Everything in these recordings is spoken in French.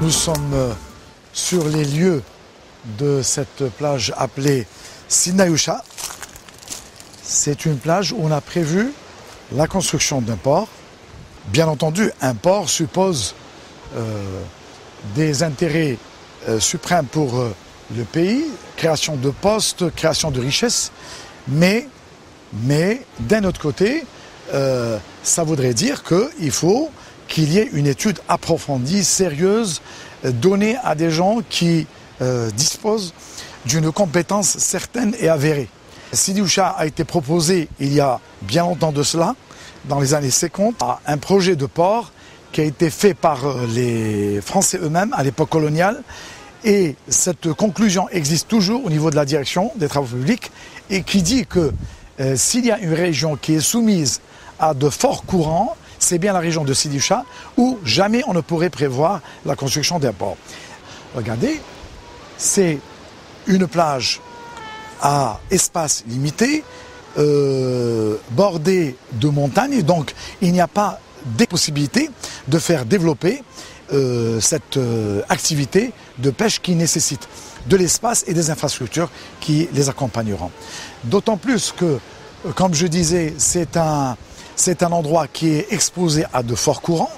Nous sommes sur les lieux de cette plage appelée Sinaïoucha. C'est une plage où on a prévu la construction d'un port. Bien entendu, un port suppose des intérêts suprêmes pour le pays, création de postes, création de richesses, mais d'un autre côté, ça voudrait dire qu'il faut qu'il y ait une étude approfondie, sérieuse, donnée à des gens qui disposent d'une compétence certaine et avérée. Sinaïoucha a été proposé il y a bien longtemps de cela, dans les années 50, à un projet de port qui a été fait par les Français eux-mêmes à l'époque coloniale. Et cette conclusion existe toujours au niveau de la direction des travaux publics et qui dit que s'il y a une région qui est soumise à de forts courants, c'est bien la région de Sinaïoucha où jamais on ne pourrait prévoir la construction d'un port. Regardez, c'est une plage à espace limité, bordée de montagnes, et donc il n'y a pas de possibilité de faire développer cette activité de pêche qui nécessite de l'espace et des infrastructures qui les accompagneront. D'autant plus que, comme je disais, c'est un endroit qui est exposé à de forts courants,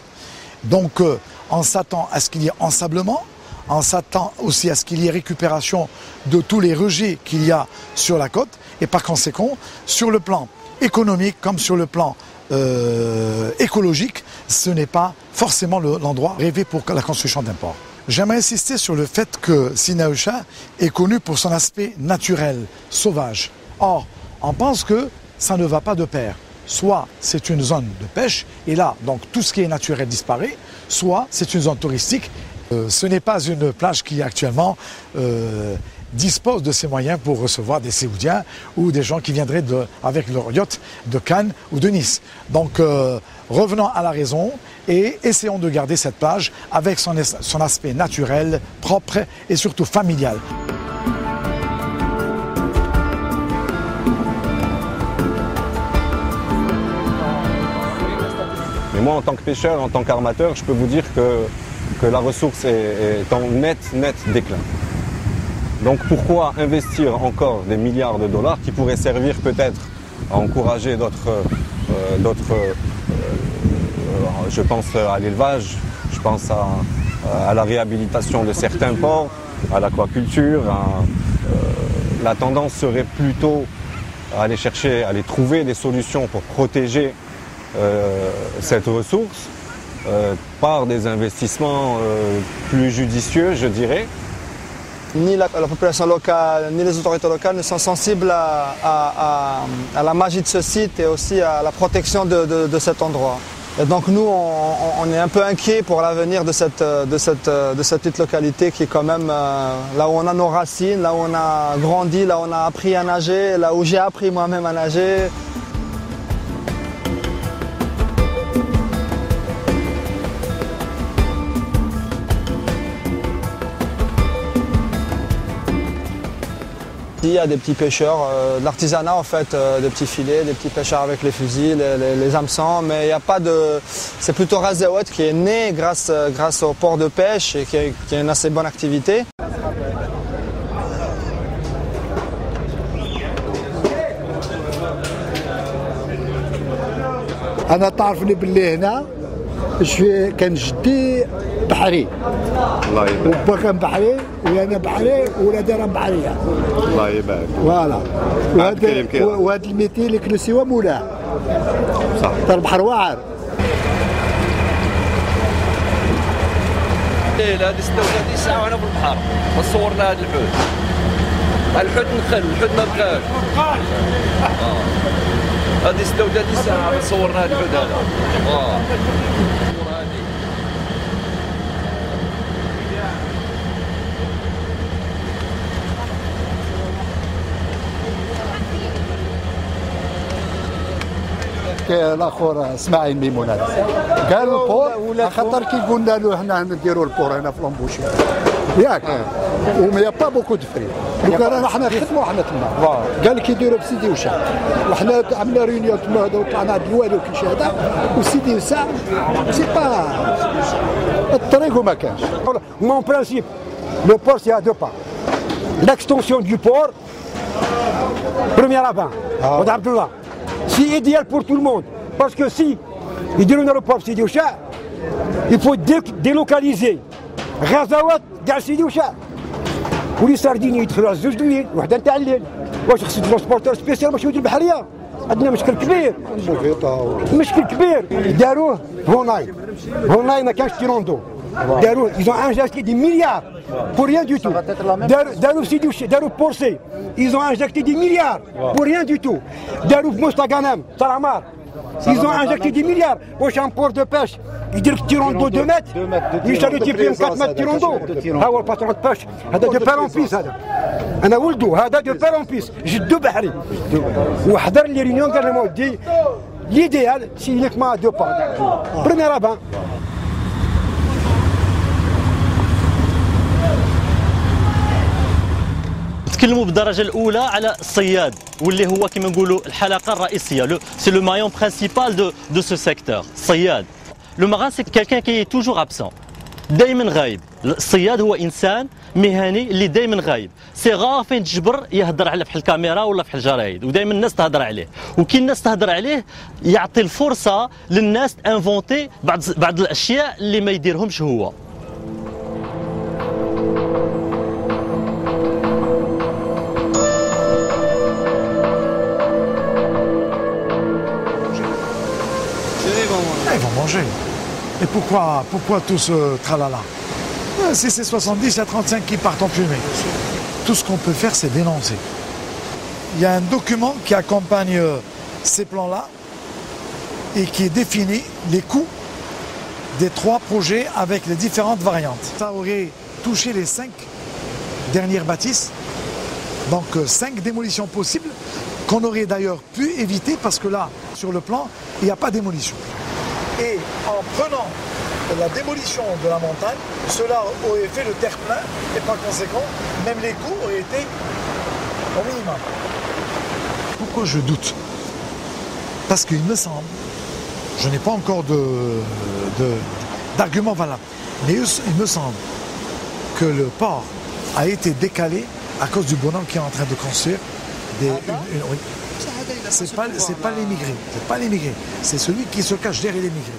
donc on s'attend à ce qu'il y ait ensablement, on s'attend aussi à ce qu'il y ait récupération de tous les rejets qu'il y a sur la côte, et par conséquent, sur le plan économique comme sur le plan écologique, ce n'est pas forcément l'endroit rêvé pour la construction d'un port. J'aimerais insister sur le fait que Sinaïoucha est connu pour son aspect naturel, sauvage. Or, on pense que ça ne va pas de pair. Soit c'est une zone de pêche, et là, donc tout ce qui est naturel disparaît, soit c'est une zone touristique. Ce n'est pas une plage qui actuellement dispose de ses moyens pour recevoir des Séoudiens ou des gens qui viendraient avec leur yacht de Cannes ou de Nice. Donc revenons à la raison et essayons de garder cette plage avec son aspect naturel, propre et surtout familial. Mais moi, en tant que pêcheur, en tant qu'armateur, je peux vous dire que la ressource est en net déclin. Donc pourquoi investir encore des milliards de dollars qui pourraient servir peut-être à encourager je pense à l'élevage, je pense à la réhabilitation de certains ports, à l'aquaculture. La tendance serait plutôt à aller trouver des solutions pour protéger cette ressource par des investissements plus judicieux, je dirais. Ni la population locale, ni les autorités locales ne sont sensibles à la magie de ce site et aussi à la protection de cet endroit. Et donc nous, on est un peu inquiets pour l'avenir de cette petite localité qui est quand même là où on a nos racines, là où on a grandi, là où on a appris à nager, là où j'ai appris moi-même à nager. Il y a des petits pêcheurs, de l'artisanat en fait, des petits filets, des petits pêcheurs avec les fusils, les hameçons, mais il n'y a pas de... C'est plutôt Ras Zaoued qui est né grâce au port de pêche et qui a une assez bonne activité. أنا تعرفني باللي هنا كان جدي بحري الله يبارك وبا كان بحري وانا بحري ولادي راهم بحريه الله يبارك فوالا وهذا الميتي اللي كانوا سوا مولاه صح تاع البحر واعر هذه 36 ساعه وانا في البحر وصورنا هذا الحوت دخل الحوت ما بقاش هذه 36 ساعه صورنا هذا الحوت هذا هذاك الاخر اسماعيل ميمون قالوا البور خاطر كي قلنا له هنا نديروا البور هنا في لومبوشي ياك وما با بوكو دو فري دوكا رانا حنا نخدموا حنا تما قال لك يديروا بسيدي وشا وحنا عملنا ريونيون تما وطلعنا عند الوالي وكل شيء هذا وسيدي وسا سي با الطريق وما كانش. Mon principe, le port c'est à deux pas. L'extension du port, première avant, c'est idéal pour tout le monde. Parce que si ils donnent l'aéroport Sidi Oucha, il faut délocaliser غزوات كاع سيدي وشا ولي سارديني يدخلوا زوج دويل وحده نتاع الليل واش خص ترونسبورتور سبيسيال باش يودي البحريه عندنا مشكل كبير مشكل كبير داروه هوناي ما كانش تيروندو داروه ils ont injecté des milliards pour rien du tout داروا سيدي وشا داروا بورسي ils ont injecté des milliards pour rien du tout داروا في مستغنم تاع العمار ils ont injecté des milliards واش ان بور دو بيش يدير لك تيروندو 2 متر يشري فيهم 4 متر تيروندو ها هو الباترون باش هذا دو بير اون بيس هذا انا ولدو هذا دو بير اون بيس جدو بحري وحضر لي ريونيون قال لهم ودي ليديال سي ليك ما دو با بريمير افان. نتكلموا بالدرجه الاولى على الصياد واللي هو كما نقولوا الحلقه الرئيسيه سي لو مايون برينسيبال دو سو سيكتور الصياد. لو ماران سي كالكان كي توجور ابسون دائما غايب. الصياد هو انسان مهني اللي دائما غايب سي غار فين تجبر يهضر على في الكاميرا ولا في الجرايد ودائما الناس تهضر عليه وكي الناس تهضر عليه يعطي الفرصه للناس انفونتي بعض الاشياء اللي ما يديرهمش هو. Ils vont manger. Et pourquoi tout ce tralala? Si c'est 70, il y a 35 qui partent en fumée. Tout ce qu'on peut faire, c'est dénoncer. Il y a un document qui accompagne ces plans-là et qui définit les coûts des 3 projets avec les différentes variantes. Ça aurait touché les 5 dernières bâtisses, donc 5 démolitions possibles qu'on aurait d'ailleurs pu éviter parce que là, sur le plan, il n'y a pas démolition. Et en prenant la démolition de la montagne, cela aurait fait le terre-plein et par conséquent, même les coûts auraient été au minimum. Pourquoi je doute? Parce qu'il me semble, je n'ai pas encore d'argument valable, mais il me semble que le port a été décalé à cause du bonhomme qui est en train de construire oui. C'est pas l'émigré, c'est celui qui se cache derrière l'émigré.